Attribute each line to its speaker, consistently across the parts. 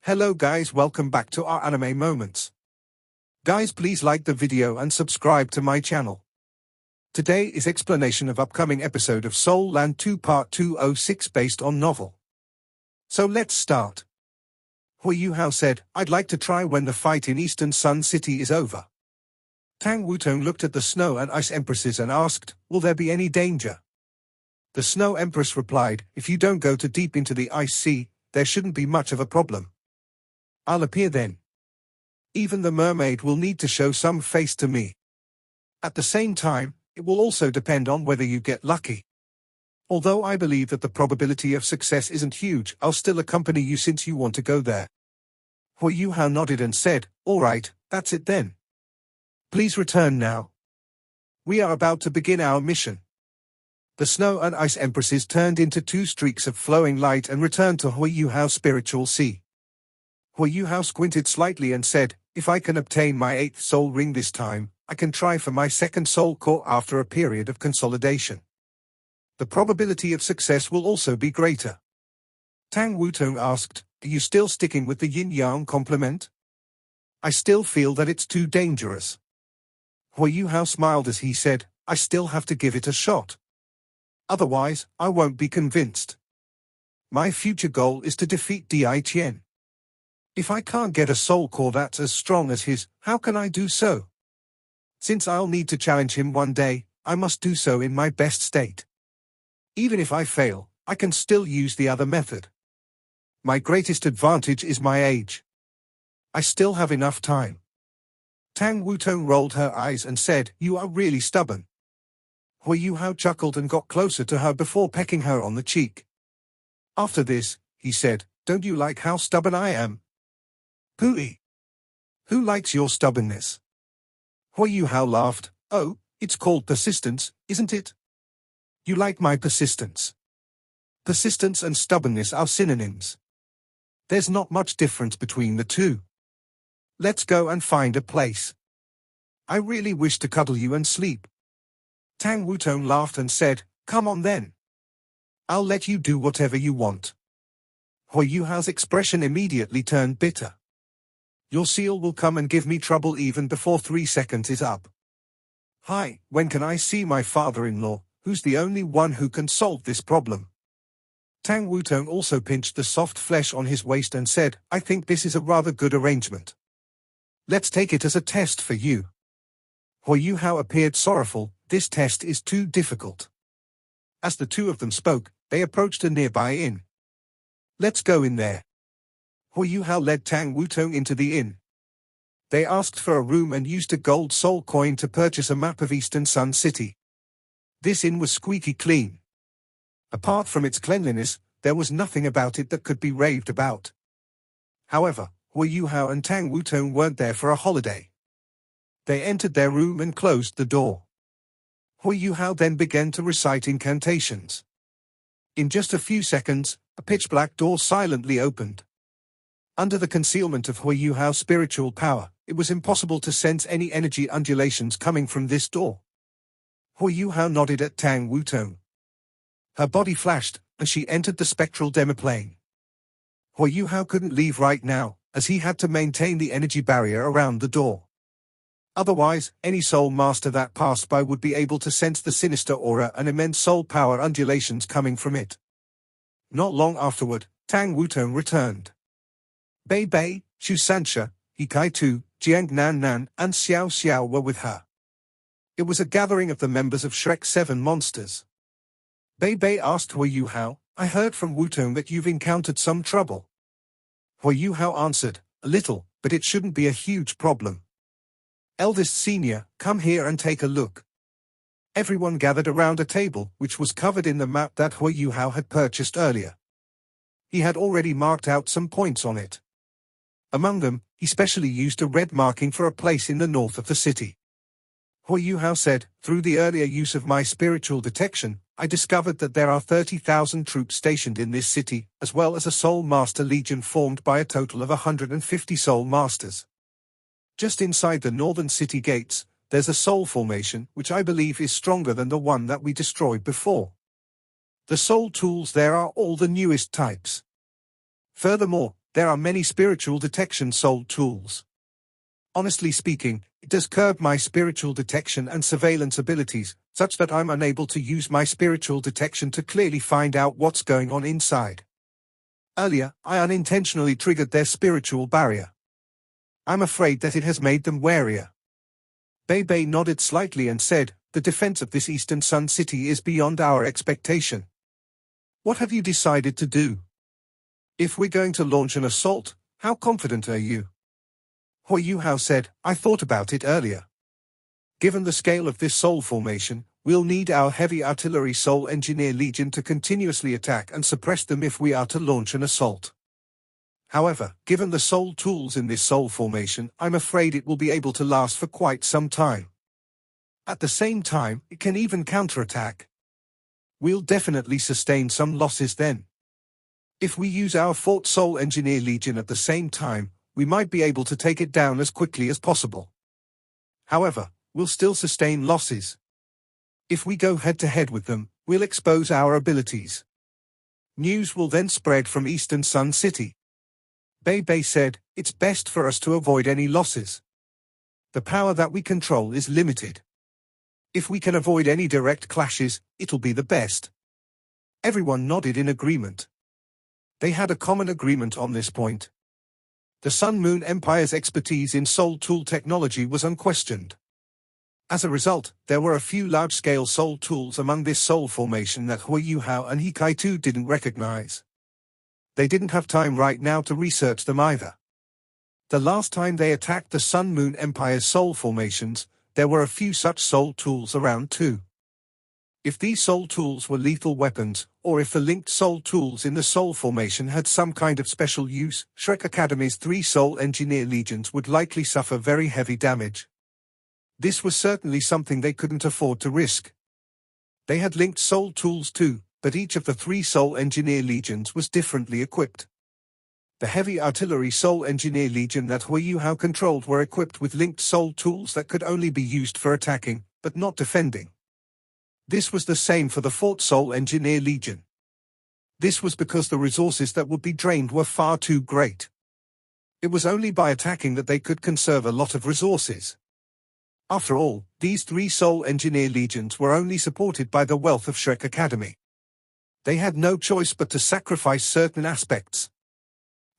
Speaker 1: Hello guys, welcome back to our anime moments. Guys, please like the video and subscribe to my channel. Today is explanation of upcoming episode of Soul Land 2 Part 206 based on novel. So let's start. Hui Yuhao said, I'd like to try when the fight in Eastern Sun City is over. Tang Wutong looked at the Snow and Ice Empresses and asked, will there be any danger? The Snow Empress replied, if you don't go too deep into the Ice Sea, there shouldn't be much of a problem. I'll appear then. Even the mermaid will need to show some face to me. At the same time, it will also depend on whether you get lucky. Although I believe that the probability of success isn't huge, I'll still accompany you since you want to go there. Hui Yuhao nodded and said, all right, that's it then. Please return now. We are about to begin our mission. The Snow and Ice Empresses turned into two streaks of flowing light and returned to Hui Yuhao's spiritual sea. Hui Yuhao squinted slightly and said, if I can obtain my 8th soul ring this time, I can try for my 2nd soul core after a period of consolidation. The probability of success will also be greater. Tang Wutong asked, are you still sticking with the yin-yang complement? I still feel that it's too dangerous. Hui Yuhao smiled as he said, I still have to give it a shot. Otherwise, I won't be convinced. My future goal is to defeat Di Qian. If I can't get a soul core that's as strong as his, how can I do so? Since I'll need to challenge him one day, I must do so in my best state. Even if I fail, I can still use the other method. My greatest advantage is my age. I still have enough time. Tang Wutong rolled her eyes and said, you are really stubborn. Hui Yuhao chuckled and got closer to her before pecking her on the cheek. After this, he said, don't you like how stubborn I am? Pooey. Who likes your stubbornness? Hui Yuhao laughed, oh, it's called persistence, isn't it? You like my persistence. Persistence and stubbornness are synonyms. There's not much difference between the two. Let's go and find a place. I really wish to cuddle you and sleep. Tang Wutong laughed and said, come on then. I'll let you do whatever you want. Hui Yuhao's expression immediately turned bitter. Your seal will come and give me trouble even before 3 seconds is up. Hi, when can I see my father-in-law, who's the only one who can solve this problem? Tang Wutong also pinched the soft flesh on his waist and said, I think this is a rather good arrangement. Let's take it as a test for you. Hui Yuhao appeared sorrowful, this test is too difficult. As the two of them spoke, they approached a nearby inn. Let's go in there. Hui Yuhao led Tang Wutong into the inn. They asked for a room and used a gold soul coin to purchase a map of Eastern Sun City. This inn was squeaky clean. Apart from its cleanliness, there was nothing about it that could be raved about. However, Hui Yuhao and Tang Wutong weren't there for a holiday. They entered their room and closed the door. Hui Yuhao then began to recite incantations. In just a few seconds, a pitch-black door silently opened. Under the concealment of Hui Yuhao's spiritual power, it was impossible to sense any energy undulations coming from this door. Hui Yuhao nodded at Tang Wutong. Her body flashed, and she entered the spectral demiplane. Hui Yuhao couldn't leave right now, as he had to maintain the energy barrier around the door. Otherwise, any soul master that passed by would be able to sense the sinister aura and immense soul power undulations coming from it. Not long afterward, Tang Wutong returned. Bei Bei, Shu Sanxia, He Kai Tu, Jiang Nan Nan, and Xiao Xiao were with her. It was a gathering of the members of Shrek 7 monsters. Bei Bei asked Hui Yuhao, I heard from Wutong that you've encountered some trouble. Hui Yuhao answered, a little, but it shouldn't be a huge problem. Eldest senior, come here and take a look. Everyone gathered around a table, which was covered in the map that Hui Yuhao had purchased earlier. He had already marked out some points on it. Among them, he specially used a red marking for a place in the north of the city. Hui Yuhao said, through the earlier use of my spiritual detection, I discovered that there are 30,000 troops stationed in this city, as well as a Soul Master Legion formed by a total of 150 Soul Masters. Just inside the northern city gates, there's a soul formation, which I believe is stronger than the one that we destroyed before. The soul tools there are all the newest types. Furthermore, there are many spiritual detection soul tools. Honestly speaking, it does curb my spiritual detection and surveillance abilities, such that I'm unable to use my spiritual detection to clearly find out what's going on inside. Earlier, I unintentionally triggered their spiritual barrier. I'm afraid that it has made them warier. Bei nodded slightly and said, the defense of this Eastern Sun City is beyond our expectation. What have you decided to do? If we're going to launch an assault, how confident are you? Hui Yuhao said, I thought about it earlier. Given the scale of this Soul formation, we'll need our heavy artillery Soul Engineer Legion to continuously attack and suppress them if we are to launch an assault. However, given the Soul tools in this Soul formation, I'm afraid it will be able to last for quite some time. At the same time, it can even counterattack. We'll definitely sustain some losses then. If we use our Fort Soul Engineer Legion at the same time, we might be able to take it down as quickly as possible. However, we'll still sustain losses. If we go head-to-head with them, we'll expose our abilities. News will then spread from Eastern Sun City. Bei said, it's best for us to avoid any losses. The power that we control is limited. If we can avoid any direct clashes, it'll be the best. Everyone nodded in agreement. They had a common agreement on this point. The Sun Moon Empire's expertise in Soul tool technology was unquestioned. As a result, there were a few large-scale Soul tools among this Soul formation that Hui Yuhao and He Kai-Tu didn't recognize. They didn't have time right now to research them either. The last time they attacked the Sun Moon Empire's Soul formations, there were a few such Soul tools around too. If these Soul tools were lethal weapons, or if the linked Soul tools in the Soul formation had some kind of special use, Shrek Academy's 3 Soul Engineer Legions would likely suffer very heavy damage. This was certainly something they couldn't afford to risk. They had linked Soul tools too, but each of the 3 Soul Engineer Legions was differently equipped. The heavy artillery Soul Engineer Legion that Hui Yuhao controlled were equipped with linked Soul tools that could only be used for attacking, but not defending. This was the same for the Fort Soul Engineer Legion. This was because the resources that would be drained were far too great. It was only by attacking that they could conserve a lot of resources. After all, these 3 Soul Engineer Legions were only supported by the wealth of Shrek Academy. They had no choice but to sacrifice certain aspects.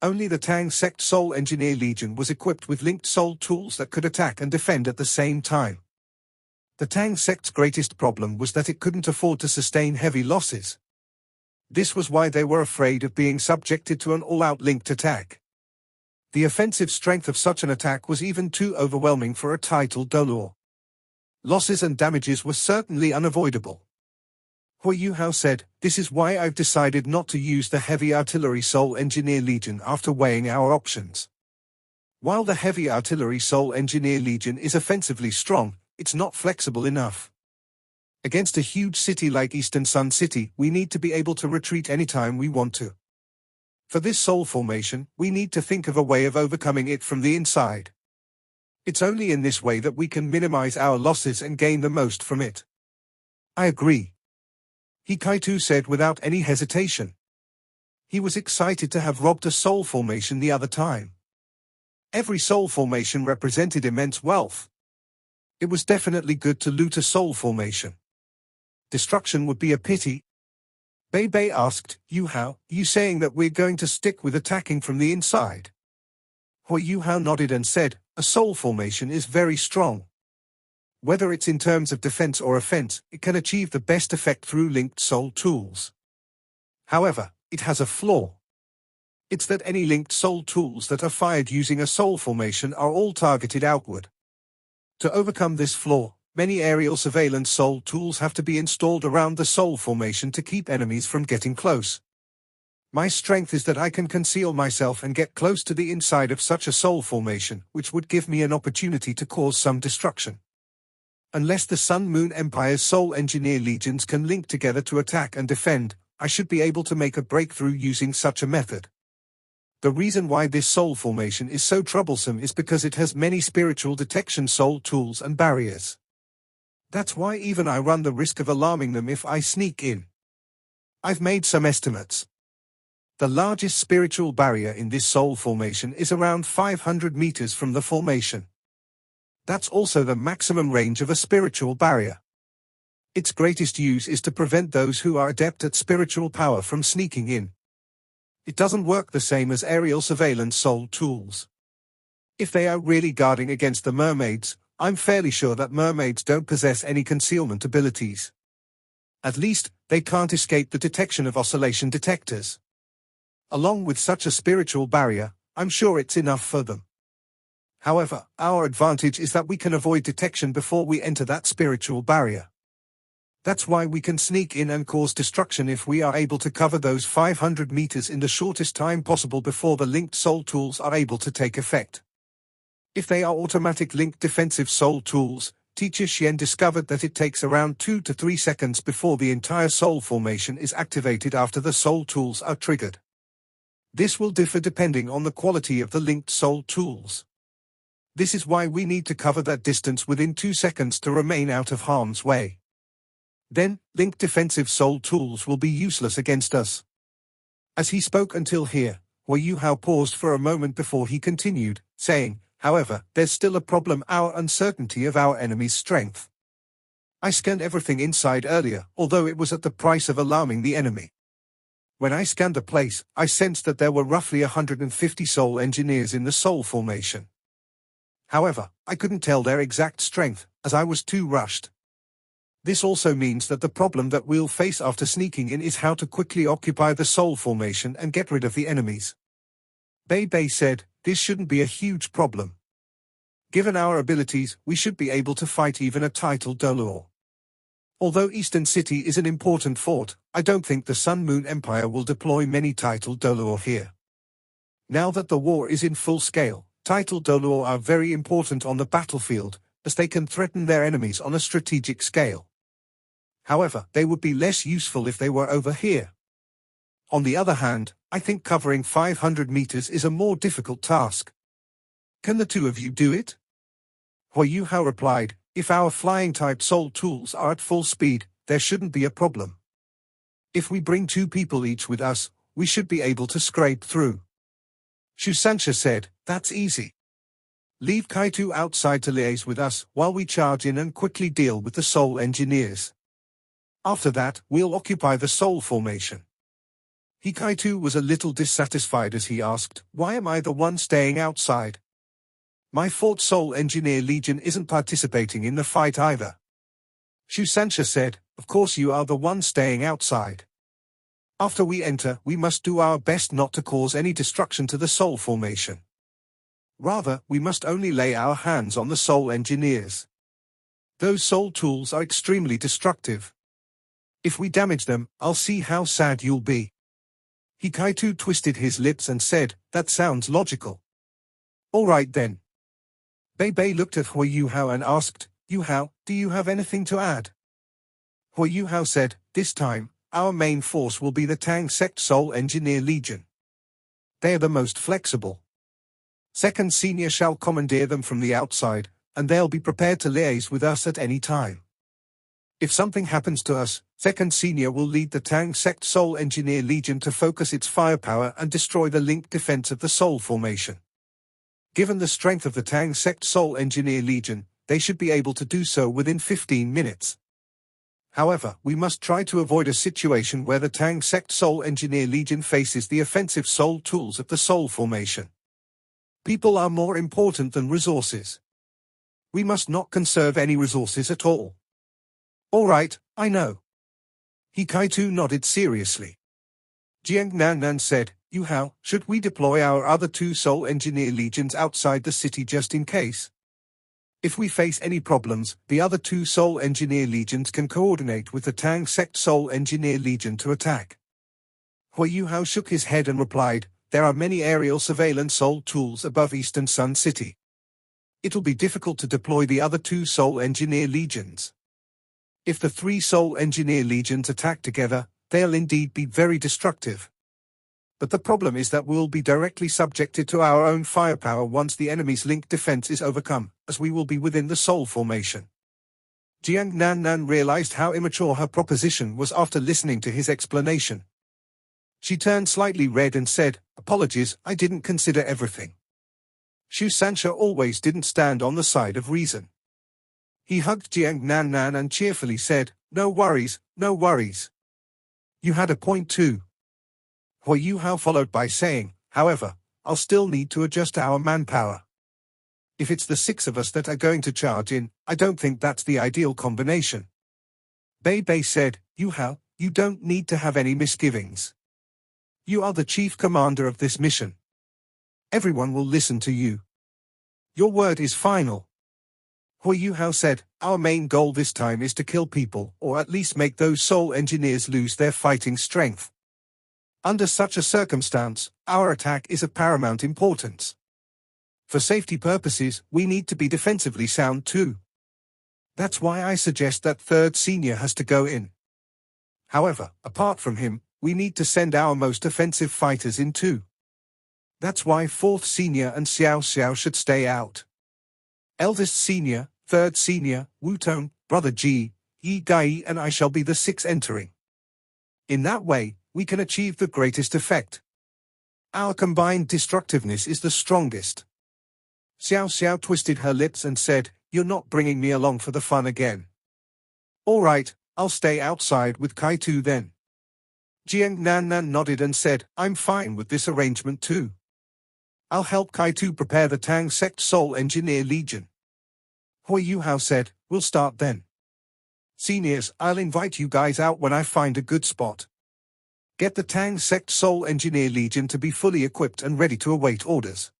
Speaker 1: Only the Tang Sect Soul Engineer Legion was equipped with linked Soul tools that could attack and defend at the same time. The Tang Sect's greatest problem was that it couldn't afford to sustain heavy losses. This was why they were afraid of being subjected to an all-out linked attack. The offensive strength of such an attack was even too overwhelming for a title dolor. Losses and damages were certainly unavoidable. Hui Yuhao said, this is why I've decided not to use the Heavy Artillery Soul Engineer Legion after weighing our options. While the Heavy Artillery Soul Engineer Legion is offensively strong, it's not flexible enough. Against a huge city like Eastern Sun City, we need to be able to retreat anytime we want to. For this Soul formation, we need to think of a way of overcoming it from the inside. It's only in this way that we can minimize our losses and gain the most from it. I agree. He Kai-Tu said without any hesitation. He was excited to have robbed a Soul formation the other time. Every Soul formation represented immense wealth. It was definitely good to loot a Soul formation. Destruction would be a pity. Bei asked, Yuhao, you saying that we're going to stick with attacking from the inside? Hui Yuhao nodded and said, a Soul formation is very strong. Whether it's in terms of defense or offense, it can achieve the best effect through linked Soul tools. However, it has a flaw. It's that any linked Soul tools that are fired using a Soul formation are all targeted outward. To overcome this flaw, many aerial surveillance Soul tools have to be installed around the Soul formation to keep enemies from getting close. My strength is that I can conceal myself and get close to the inside of such a Soul formation, which would give me an opportunity to cause some destruction. Unless the Sun Moon Empire's Soul Engineer Legions can link together to attack and defend, I should be able to make a breakthrough using such a method. The reason why this Soul formation is so troublesome is because it has many spiritual detection Soul tools and barriers. That's why even I run the risk of alarming them if I sneak in. I've made some estimates. The largest spiritual barrier in this soul formation is around 500 meters from the formation. That's also the maximum range of a spiritual barrier. Its greatest use is to prevent those who are adept at spiritual power from sneaking in. It doesn't work the same as aerial surveillance soul tools. If they are really guarding against the mermaids, I'm fairly sure that mermaids don't possess any concealment abilities. At least, they can't escape the detection of oscillation detectors. Along with such a spiritual barrier, I'm sure it's enough for them. However, our advantage is that we can avoid detection before we enter that spiritual barrier. That's why we can sneak in and cause destruction if we are able to cover those 500 meters in the shortest time possible before the linked soul tools are able to take effect. If they are automatic linked defensive soul tools, Teacher Xian discovered that it takes around 2 to 3 seconds before the entire soul formation is activated after the soul tools are triggered. This will differ depending on the quality of the linked soul tools. This is why we need to cover that distance within 2 seconds to remain out of harm's way. Then, linked defensive soul tools will be useless against us. As he spoke until here, Hua Yuhao paused for a moment before he continued, saying, however, there's still a problem: our uncertainty of our enemy's strength. I scanned everything inside earlier, although it was at the price of alarming the enemy. When I scanned the place, I sensed that there were roughly 150 soul engineers in the soul formation. However, I couldn't tell their exact strength, as I was too rushed. This also means that the problem that we'll face after sneaking in is how to quickly occupy the soul formation and get rid of the enemies. Bei Bei said, this shouldn't be a huge problem. Given our abilities, we should be able to fight even a titled Doluor. Although Eastern City is an important fort, I don't think the Sun Moon Empire will deploy many titled Doluor here. Now that the war is in full scale, titled Doluor are very important on the battlefield, as they can threaten their enemies on a strategic scale. However, they would be less useful if they were over here. On the other hand, I think covering 500 meters is a more difficult task. Can the two of you do it? Hua Yuhao replied, if our flying-type soul tools are at full speed, there shouldn't be a problem. If we bring 2 people each with us, we should be able to scrape through. Shu Sanxia said, that's easy. Leave Kaitu outside to liaise with us while we charge in and quickly deal with the soul engineers. After that, we'll occupy the soul formation. Kaitu was a little dissatisfied as he asked, why am I the one staying outside? My 4th Soul Engineer Legion isn't participating in the fight either. Shu Sanxia said, of course you are the one staying outside. After we enter, we must do our best not to cause any destruction to the soul formation. Rather, we must only lay our hands on the soul engineers. Those soul tools are extremely destructive. If we damage them, I'll see how sad you'll be. Kaitu twisted his lips and said, that sounds logical. All right then. Bei Bei looked at Hua Yuhao and asked, Yuhao, do you have anything to add? Hua Yuhao said, this time, our main force will be the Tang Sect Soul Engineer Legion. They are the most flexible. Second Senior shall commandeer them from the outside, and they'll be prepared to liaise with us at any time. If something happens to us, Second Senior will lead the Tang Sect Soul Engineer Legion to focus its firepower and destroy the linked defense of the Soul Formation. Given the strength of the Tang Sect Soul Engineer Legion, they should be able to do so within 15 minutes. However, we must try to avoid a situation where the Tang Sect Soul Engineer Legion faces the offensive soul tools of the Soul Formation. People are more important than resources. We must not conserve any resources at all. All right, I know. Kaitu nodded seriously. Jiang Nannan said, Yuhao, should we deploy our other 2 Soul Engineer Legions outside the city just in case? If we face any problems, the other 2 Soul Engineer Legions can coordinate with the Tang Sect Soul Engineer Legion to attack. Hua Yuhao shook his head and replied, there are many aerial surveillance soul tools above Eastern Sun City. It'll be difficult to deploy the other 2 Soul Engineer Legions. If the 3 Soul Engineer Legions attack together, they'll indeed be very destructive. But the problem is that we'll be directly subjected to our own firepower once the enemy's linked defense is overcome, as we will be within the Soul Formation. Jiang Nannan realized how immature her proposition was after listening to his explanation. She turned slightly red and said, "Apologies, I didn't consider everything." Shu Sancha always didn't stand on the side of reason. He hugged Jiang Nan Nan and cheerfully said, "No worries, no worries. You had a point too." Hui Yuhao followed by saying, "However, I'll still need to adjust our manpower. If it's the 6 of us that are going to charge in, I don't think that's the ideal combination." Bei Bei said, "Yuhao, you don't need to have any misgivings. You are the chief commander of this mission. Everyone will listen to you. Your word is final." Hui Yuhao said, "Our main goal this time is to kill people, or at least make those soul engineers lose their fighting strength. Under such a circumstance, our attack is of paramount importance. For safety purposes, we need to be defensively sound too. That's why I suggest that 3rd Senior has to go in. However, apart from him, we need to send our most offensive fighters in too. That's why 4th Senior and Xiao Xiao should stay out. Eldest Senior, 3rd Senior, Wu Tong, Brother Ji, Yi Gai and I shall be the 6 entering. In that way, we can achieve the greatest effect. Our combined destructiveness is the strongest." Xiao Xiao twisted her lips and said, "You're not bringing me along for the fun again." "All right, I'll stay outside with Kai Tu then." Jiang Nan Nan nodded and said, "I'm fine with this arrangement too. I'll help Kai Tu prepare the Tang Sect Soul Engineer Legion." Hui Yuhao said, "We'll start then. Seniors, I'll invite you guys out when I find a good spot. Get the Tang Sect Soul Engineer Legion to be fully equipped and ready to await orders."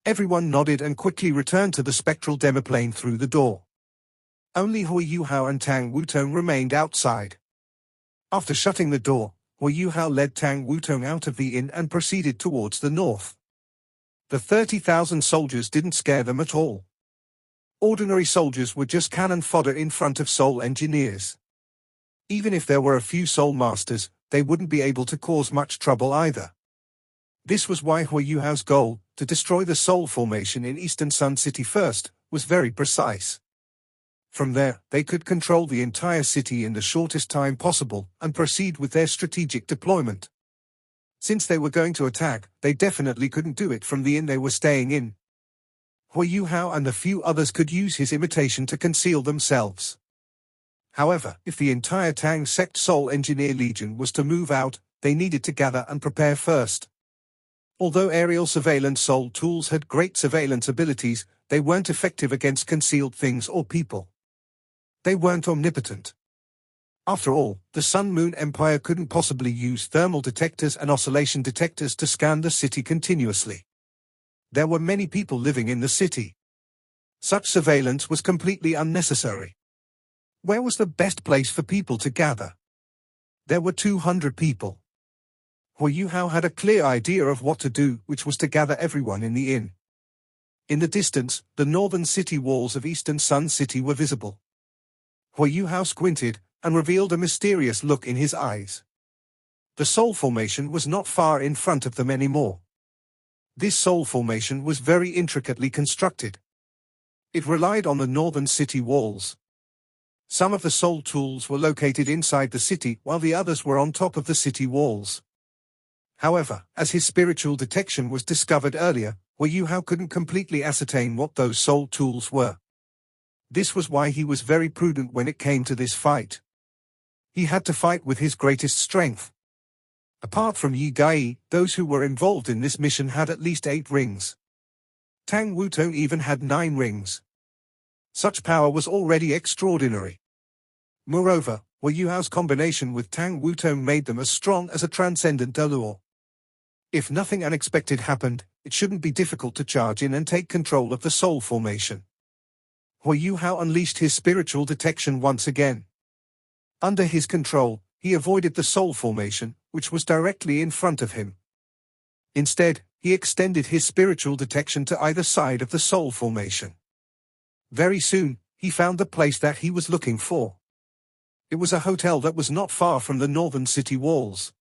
Speaker 1: Everyone nodded and quickly returned to the spectral demoplane through the door. Only Hui Yuhao and Tang Wutong remained outside. After shutting the door, Hui Yuhao led Tang Wutong out of the inn and proceeded towards the north. The 30,000 soldiers didn't scare them at all. Ordinary soldiers were just cannon fodder in front of soul engineers. Even if there were a few soul masters, they wouldn't be able to cause much trouble either. This was why Hui Yuhao's goal, to destroy the Soul Formation in Eastern Sun City first, was very precise. From there, they could control the entire city in the shortest time possible and proceed with their strategic deployment. Since they were going to attack, they definitely couldn't do it from the inn they were staying in. Hui Yuhao and the few others could use his imitation to conceal themselves. However, if the entire Tang Sect Soul Engineer Legion was to move out, they needed to gather and prepare first. Although aerial surveillance soul tools had great surveillance abilities, they weren't effective against concealed things or people. They weren't omnipotent. After all, the Sun Moon Empire couldn't possibly use thermal detectors and oscillation detectors to scan the city continuously. There were many people living in the city. Such surveillance was completely unnecessary. Where was the best place for people to gather? There were 200 people. Hui Yuhao had a clear idea of what to do, which was to gather everyone in the inn. In the distance, the northern city walls of Eastern Sun City were visible. Hui Yuhao squinted, and revealed a mysterious look in his eyes. The Soul Formation was not far in front of them anymore. This Soul Formation was very intricately constructed. It relied on the northern city walls. Some of the soul tools were located inside the city, while the others were on top of the city walls. However, as his spiritual detection was discovered earlier, Hui Yuhao couldn't completely ascertain what those soul tools were. This was why he was very prudent when it came to this fight. He had to fight with his greatest strength. Apart from Yi Gai, those who were involved in this mission had at least 8 rings. Tang Wutong even had 9 rings. Such power was already extraordinary. Moreover, Hui Yuhao's combination with Tang Wutong made them as strong as a transcendent allure. If nothing unexpected happened, it shouldn't be difficult to charge in and take control of the Soul Formation. Hui Yuhao unleashed his spiritual detection once again. Under his control, he avoided the Soul Formation, which was directly in front of him. Instead, he extended his spiritual detection to either side of the Soul Formation. Very soon, he found the place that he was looking for. It was a hotel that was not far from the northern city walls.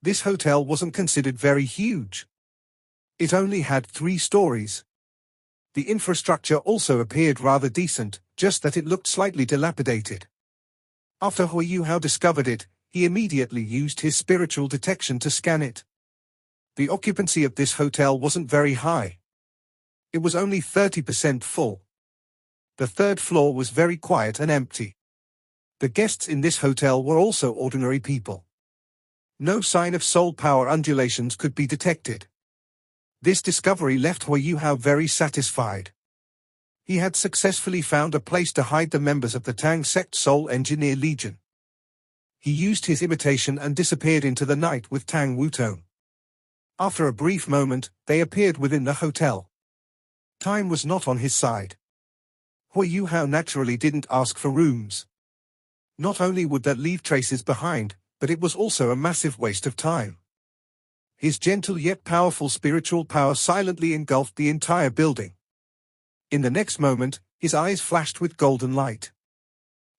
Speaker 1: This hotel wasn't considered very huge. It only had 3 stories. The infrastructure also appeared rather decent, just that it looked slightly dilapidated. After Hui Yuhao discovered it, he immediately used his spiritual detection to scan it. The occupancy of this hotel wasn't very high. It was only 30% full. The third floor was very quiet and empty. The guests in this hotel were also ordinary people. No sign of soul power undulations could be detected. This discovery left Hui Yuhao very satisfied. He had successfully found a place to hide the members of the Tang sect Soul Engineer Legion. He used his imitation and disappeared into the night with Tang Wutong. After a brief moment, they appeared within the hotel. Time was not on his side. Hui Yuhao naturally didn't ask for rooms. Not only would that leave traces behind, but it was also a massive waste of time. His gentle yet powerful spiritual power silently engulfed the entire building. In the next moment, his eyes flashed with golden light.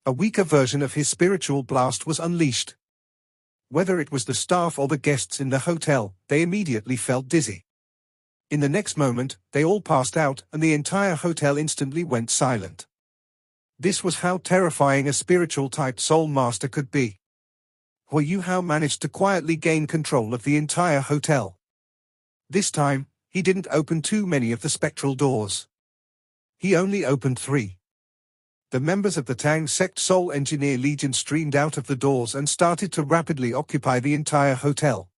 Speaker 1: A weaker version of his spiritual blast was unleashed. Whether it was the staff or the guests in the hotel, they immediately felt dizzy. In the next moment, they all passed out and the entire hotel instantly went silent. This was how terrifying a spiritual-type soul master could be. Hui Yuhao managed to quietly gain control of the entire hotel. This time, he didn't open too many of the spectral doors. He only opened 3. The members of the Tang sect Soul Engineer Legion streamed out of the doors and started to rapidly occupy the entire hotel.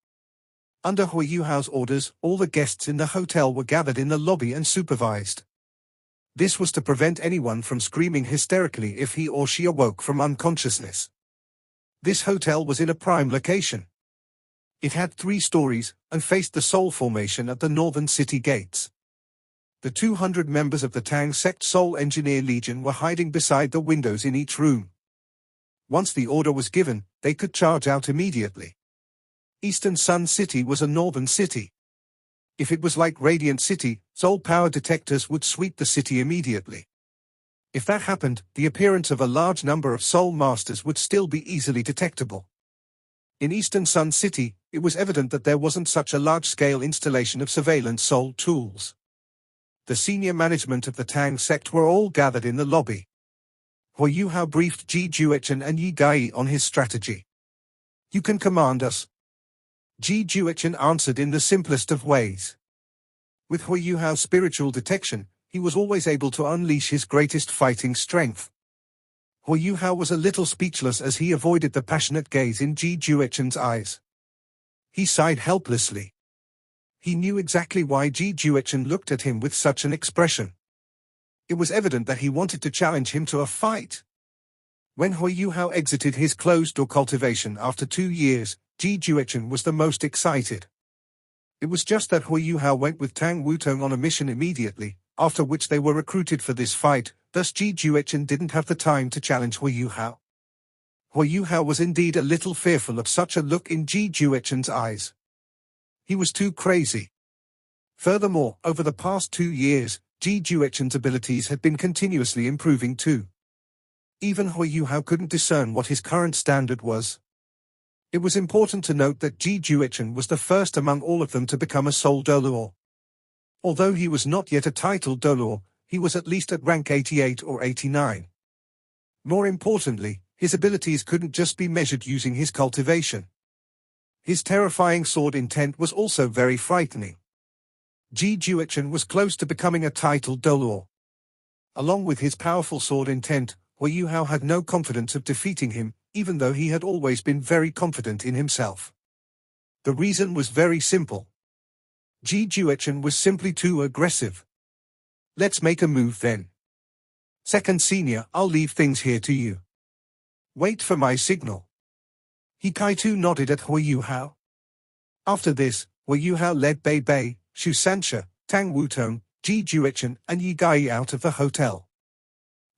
Speaker 1: Under Hui Yuhao's orders, all the guests in the hotel were gathered in the lobby and supervised. This was to prevent anyone from screaming hysterically if he or she awoke from unconsciousness. This hotel was in a prime location. It had 3 stories and faced the Soul Formation at the northern city gates. The 200 members of the Tang sect Soul Engineer Legion were hiding beside the windows in each room. Once the order was given, they could charge out immediately. Eastern Sun City was a northern city. If it was like Radiant City, soul power detectors would sweep the city immediately. If that happened, the appearance of a large number of soul masters would still be easily detectable. In Eastern Sun City, it was evident that there wasn't such a large-scale installation of surveillance soul tools. The senior management of the Tang sect were all gathered in the lobby. Hui Yuhao briefed Ji Juechen and Yi Gai on his strategy. "You can command us." Ji Juechen answered in the simplest of ways. With Hui Yuhao's spiritual detection, he was always able to unleash his greatest fighting strength. Hui Yuhao was a little speechless as he avoided the passionate gaze in Ji Juechen's eyes. He sighed helplessly. He knew exactly why Ji Juechen looked at him with such an expression. It was evident that he wanted to challenge him to a fight. When Hui Yuhao exited his closed-door cultivation after 2 years, Ji Juechen was the most excited. It was just that Hui Yuhao went with Tang Wutong on a mission immediately, after which they were recruited for this fight, thus Ji Juechen didn't have the time to challenge Hui Yuhao. Hui Yuhao was indeed a little fearful of such a look in Ji Juechen's eyes. He was too crazy. Furthermore, over the past 2 years, Ji Juechen's abilities had been continuously improving too. Even Hui Yuhao couldn't discern what his current standard was. It was important to note that Ji Juechen was the first among all of them to become a soul Doluo. Although he was not yet a titled Doluo, he was at least at rank 88 or 89. More importantly, his abilities couldn't just be measured using his cultivation. His terrifying sword intent was also very frightening. Ji Juechen was close to becoming a titled Doluo. Along with his powerful sword intent, Hui Yuhao had no confidence of defeating him, even though he had always been very confident in himself. The reason was very simple. Ji Juechen was simply too aggressive. "Let's make a move then. Second senior, I'll leave things here to you. Wait for my signal." He Kaitu nodded at Hui Yuhao. After this, Hui Yuhao led Bei Bei, Shu Sanxia, Tang Wutong, Ji Juechen and Yi Gai out of the hotel.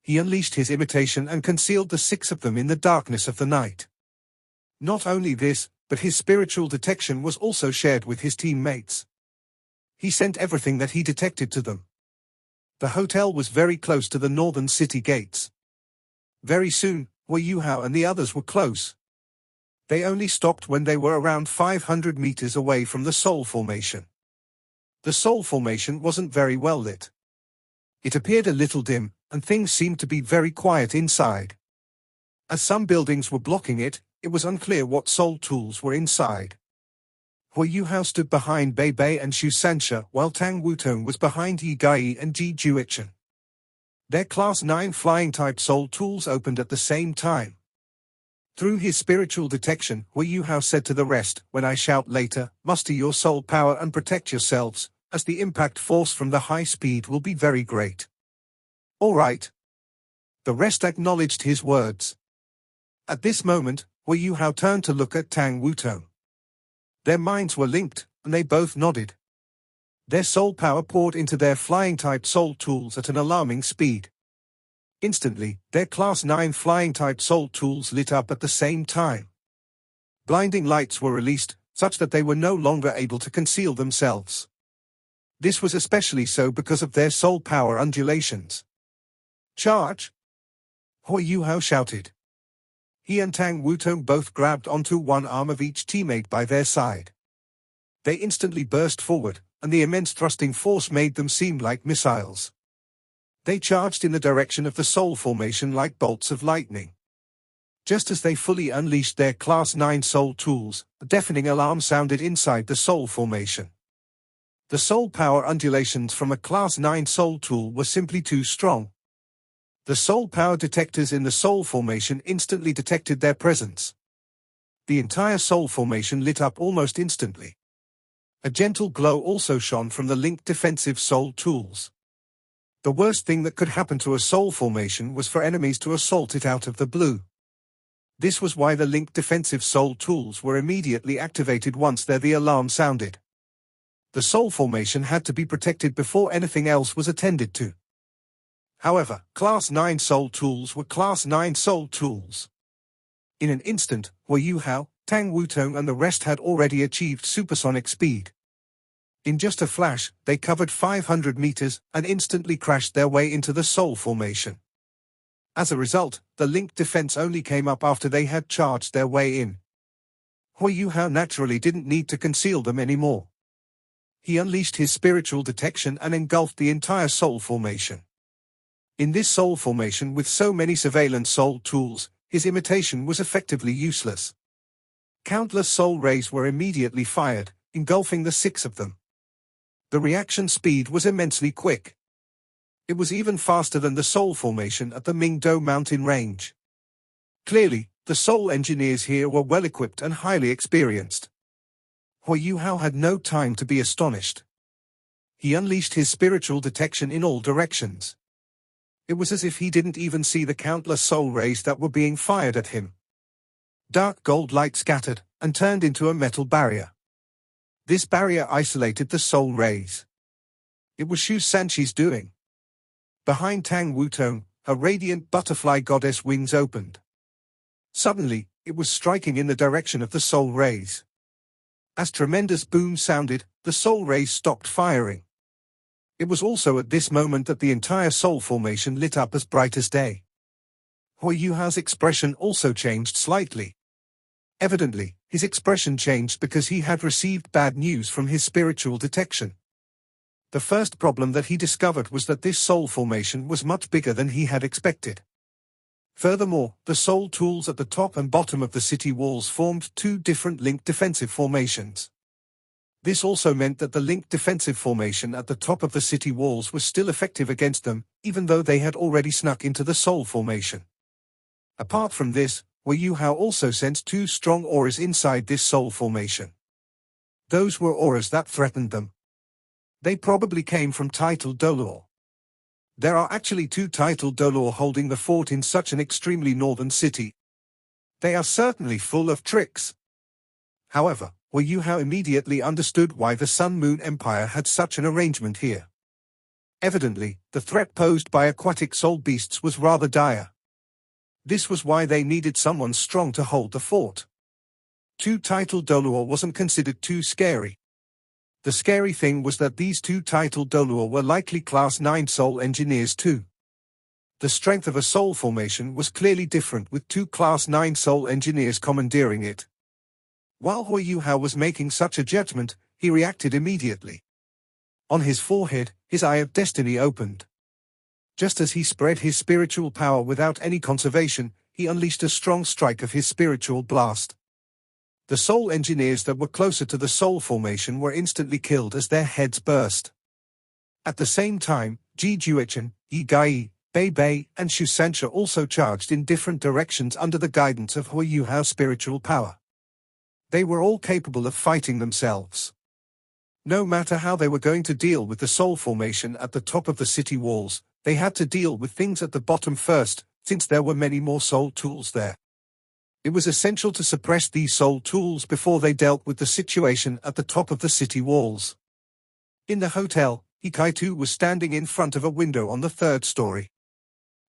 Speaker 1: He unleashed his imitation and concealed the 6 of them in the darkness of the night. Not only this, but his spiritual detection was also shared with his teammates. He sent everything that he detected to them. The hotel was very close to the northern city gates. Very soon, Hui Yuhao and the others were close. They only stopped when they were around 500 meters away from the Soul Formation. The Soul Formation wasn't very well lit. It appeared a little dim, and things seemed to be very quiet inside. As some buildings were blocking it, it was unclear what soul tools were inside. Hui Yuhao stood behind Bei Bei and Xu Sanxia, while Tang Wutong was behind Yi Gai and Ji Juichen. Their Class 9 flying-type soul tools opened at the same time. Through his spiritual detection, Hui Yuhao said to the rest, "When I shout later, muster your soul power and protect yourselves, as the impact force from the high speed will be very great." "All right." The rest acknowledged his words. At this moment, Hui Yuhao turned to look at Tang Wutong. Their minds were linked, and they both nodded. Their soul power poured into their flying-type soul tools at an alarming speed. Instantly, their Class 9 flying-type soul tools lit up at the same time. Blinding lights were released, such that they were no longer able to conceal themselves. This was especially so because of their soul power undulations. "Charge!" Hui Yuhao shouted. He and Tang Wutong both grabbed onto one arm of each teammate by their side. They instantly burst forward, and the immense thrusting force made them seem like missiles. They charged in the direction of the soul formation like bolts of lightning. Just as they fully unleashed their Class 9 soul tools, a deafening alarm sounded inside the soul formation. The soul power undulations from a Class 9 soul tool were simply too strong. The soul power detectors in the soul formation instantly detected their presence. The entire soul formation lit up almost instantly. A gentle glow also shone from the linked defensive soul tools. The worst thing that could happen to a soul formation was for enemies to assault it out of the blue. This was why the linked defensive soul tools were immediately activated once the alarm sounded. The soul formation had to be protected before anything else was attended to. However, Class 9 soul tools were Class 9 soul tools. In an instant, Hui Yuhao, Tang Wutong and the rest had already achieved supersonic speed. In just a flash, they covered 500 meters and instantly crashed their way into the soul formation. As a result, the linked defense only came up after they had charged their way in. Hui Yuhao naturally didn't need to conceal them anymore. He unleashed his spiritual detection and engulfed the entire soul formation. In this soul formation with so many surveillance soul tools, his imitation was effectively useless. Countless soul rays were immediately fired, engulfing the 6 of them. The reaction speed was immensely quick. It was even faster than the soul formation at the Mingdo mountain range. Clearly, the soul engineers here were well-equipped and highly experienced. Hui Yuhao had no time to be astonished. He unleashed his spiritual detection in all directions. It was as if he didn't even see the countless soul rays that were being fired at him. Dark gold light scattered, and turned into a metal barrier. This barrier isolated the soul rays. It was Xu Sanxi's doing. Behind Tang Wutong, her radiant butterfly goddess wings opened. Suddenly, it was striking in the direction of the soul rays. As tremendous boom sounded, the soul rays stopped firing. It was also at this moment that the entire soul formation lit up as bright as day. Hui Yuhao's expression also changed slightly. Evidently, his expression changed because he had received bad news from his spiritual detection. The first problem that he discovered was that this soul formation was much bigger than he had expected. Furthermore, the soul tools at the top and bottom of the city walls formed 2 different linked defensive formations. This also meant that the linked defensive formation at the top of the city walls was still effective against them, even though they had already snuck into the soul formation. Apart from this, Hui Yuhao also sensed 2 strong auras inside this soul formation. Those were auras that threatened them. They probably came from Title Dolor. There are actually 2 Title Dolor holding the fort in such an extremely northern city. They are certainly full of tricks. However, Hui Yuhao immediately understood why the Sun Moon Empire had such an arrangement here. Evidently, the threat posed by aquatic soul beasts was rather dire. This was why they needed someone strong to hold the fort. 2 Title Dolor wasn't considered too scary. The scary thing was that these 2 Title Dolor were likely Class 9 soul engineers too. The strength of a soul formation was clearly different with 2 Class 9 soul engineers commandeering it. While Hui Yuhao was making such a judgment, he reacted immediately. On his forehead, his eye of destiny opened. Just as he spread his spiritual power without any conservation, he unleashed a strong strike of his spiritual blast. The soul engineers that were closer to the soul formation were instantly killed as their heads burst. At the same time, Ji Juechen, Yi Gai, Bei Bei, and Shu Sancha also charged in different directions under the guidance of Hui Yuhao's spiritual power. They were all capable of fighting themselves. No matter how they were going to deal with the soul formation at the top of the city walls, they had to deal with things at the bottom first, since there were many more soul tools there. It was essential to suppress these soul tools before they dealt with the situation at the top of the city walls. In the hotel, Hikaitu was standing in front of a window on the 3rd story.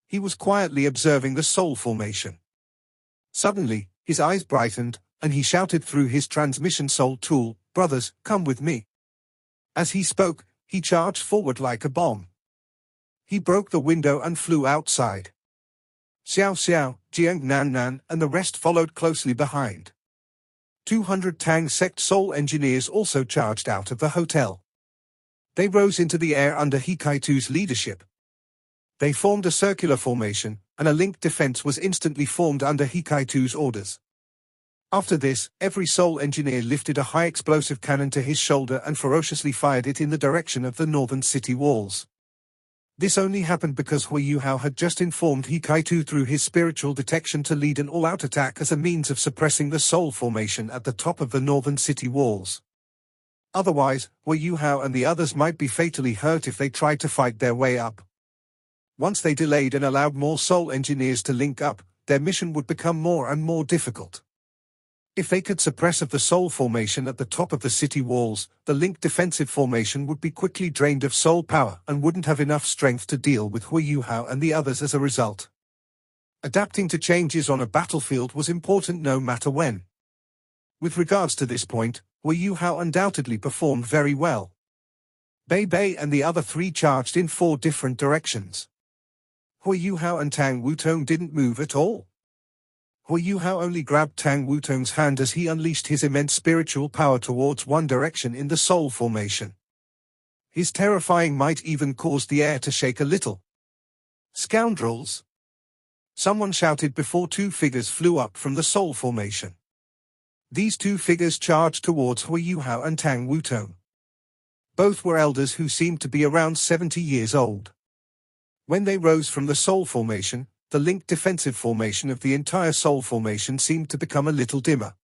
Speaker 1: He was quietly observing the soul formation. Suddenly, his eyes brightened, and he shouted through his transmission soul tool, "Brothers, come with me." As he spoke, he charged forward like a bomb. He broke the window and flew outside. Xiao Xiao, Jiang Nan Nan, and the rest followed closely behind. 200 Tang sect soul engineers also charged out of the hotel. They rose into the air under Hikaitu's leadership. They formed a circular formation, and a linked defense was instantly formed under Hikaitu's orders. After this, every soul engineer lifted a high explosive cannon to his shoulder and ferociously fired it in the direction of the northern city walls. This only happened because Hui Yuhao had just informed Hikaitu through his spiritual detection to lead an all-out attack as a means of suppressing the soul formation at the top of the northern city walls. Otherwise, Hui Yuhao and the others might be fatally hurt if they tried to fight their way up. Once they delayed and allowed more soul engineers to link up, their mission would become more and more difficult. If they could suppress the soul formation at the top of the city walls, the linked defensive formation would be quickly drained of soul power and wouldn't have enough strength to deal with Hui Yuhao and the others as a result. Adapting to changes on a battlefield was important no matter when. With regards to this point, Hui Yuhao undoubtedly performed very well. Bei Bei and the other 3 charged in 4 different directions. Hui Yuhao and Tang Wutong didn't move at all. Hui Yuhao only grabbed Tang Wutong's hand as he unleashed his immense spiritual power towards one direction in the soul formation. His terrifying might even caused the air to shake a little. "Scoundrels!" someone shouted before 2 figures flew up from the soul formation. These 2 figures charged towards Hui Yuhao and Tang Wutong. Both were elders who seemed to be around 70 years old. When they rose from the soul formation, the linked defensive formation of the entire soul formation seemed to become a little dimmer.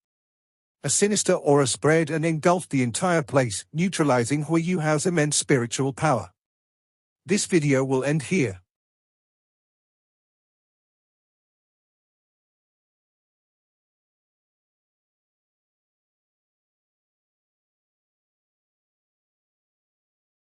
Speaker 1: A sinister aura spread and engulfed the entire place, neutralizing Hui Yuhao's immense spiritual power. This video will end here.